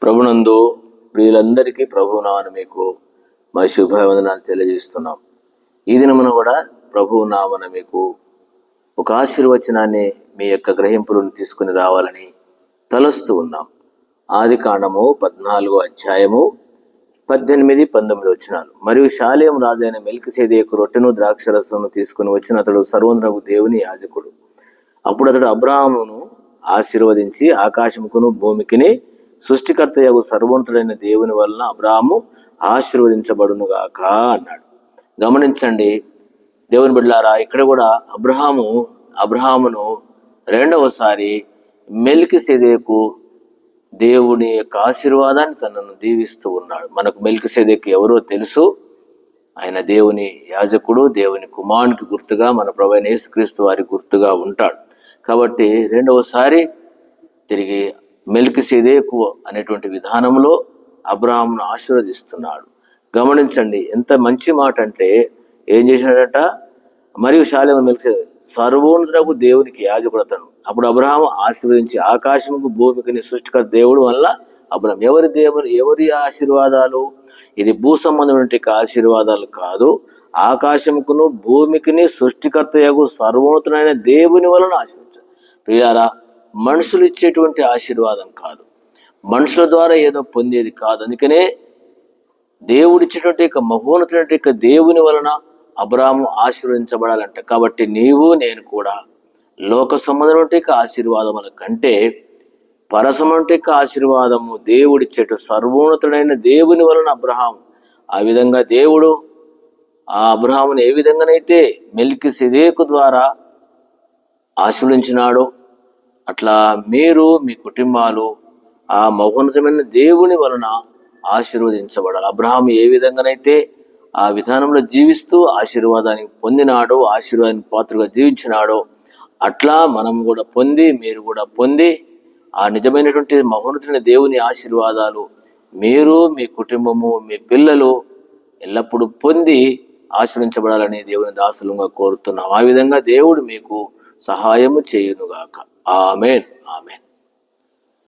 ప్రభునందు ప్రియులందరికీ ప్రభునామమున మీకు మా శుభవందనాలు తెలియజేస్తున్నాం. ఈ దినమున కూడా ప్రభునామమున మీకు ఒక ఆశీర్వచనాన్ని మీ యొక్క గ్రహింపులను తీసుకుని రావాలని తలస్తూ ఉన్నాం. ఆదికాండము 14వ అధ్యాయము 18-19 వచనాలు. మరియు షాలేం రాజైన మెల్కీసెదెకు రొట్టెను ద్రాక్షరసమును తీసుకుని వచ్చిన అతడు సర్వోన్నతుడగు దేవుని యాజకుడు. అప్పుడు అతడు అబ్రాహామును ఆశీర్వదించి ఆకాశముకును భూమికిని సృష్టికర్తయగు సర్వోన్నతుడైన దేవుని వలన అబ్రాహాము ఆశీర్వదించబడునుగాక అన్నాడు. గమనించండి దేవుని బిడ్డలారా, ఇక్కడ కూడా అబ్రహామును రెండవసారి మెల్కీసెదెకు దేవుని యొక్క ఆశీర్వాదాన్ని తనను దీవిస్తూ ఉన్నాడు. మనకు మెల్కీసెదెకు ఎవరో తెలుసు. ఆయన దేవుని యాజకుడు, దేవుని కుమారునికి గుర్తుగా, మన ప్రభువైన యేసుక్రీస్తు వారి గుర్తుగా ఉంటాడు. కాబట్టి రెండవసారి తిరిగి మెల్కీసెదెకు అనేటువంటి విధానంలో అబ్రాహామును ఆశీర్వదిస్తున్నాడు. గమనించండి ఎంత మంచి మాట అంటే, ఏం చేసినాడట? మరియు షాలేము మెల్కీసెదెకు సర్వోన్నతుడగు దేవునికి యాజకుడు అతను. అప్పుడు అబ్రాహాము ఆశీర్వదించి ఆకాశముకు భూమికిని సృష్టికర్త దేవుడు వల్ల అబ్రాహాం. ఎవరి ఆశీర్వాదాలు? ఇది భూ సంబంధమైన ఆశీర్వాదాలు కాదు. ఆకాశముకును భూమికిని సృష్టికర్తయగు సర్వోన్నతుడైన దేవుని వలన ఆశీర్వదించాడు. ప్రియారా, మనుషులు ఇచ్చేటువంటి ఆశీర్వాదం కాదు, మనుషుల ద్వారా ఏదో పొందేది కాదు. అందుకనే దేవుడిచ్చేటువంటి మహోన్నతుడైన దేవుని వలన అబ్రాహాము ఆశీర్వదించబడాలంట. కాబట్టి నీవు నేను కూడా లోక సంబంధమైన ఆశీర్వాదముల కంటే పరసమైన ఆశీర్వాదము దేవుడిచ్చేట సర్వోన్నతుడైన దేవుని వలన అబ్రాహాము, ఆ విధంగా దేవుడు ఆ అబ్రాహామును ఏ విధంగానైతే మెల్కీసెదెకు ద్వారా ఆశీర్వదించినాడో, అట్లా మీరు మీ కుటుంబాలు ఆ మహోన్నతమైన దేవుని వలన ఆశీర్వదించబడాలి. అబ్రాహాము ఏ విధంగానైతే ఆ విధానంలో జీవిస్తూ ఆశీర్వాదాన్ని పొందినాడో, ఆశీర్వాదానికి పాత్రగా జీవించినాడో, అట్లా మనం కూడా పొంది, మీరు కూడా పొంది ఆ నిజమైనటువంటి మహోన్నతమైన దేవుని ఆశీర్వాదాలు మీరు, మీ కుటుంబము, మీ పిల్లలు ఎల్లప్పుడూ పొంది ఆశీర్వించబడాలని దేవుని దాసులుగా కోరుతున్నాం. ఆ విధంగా దేవుడు మీకు సహాయము చేయునుగాక. ఆమేన్. ఆమేన్.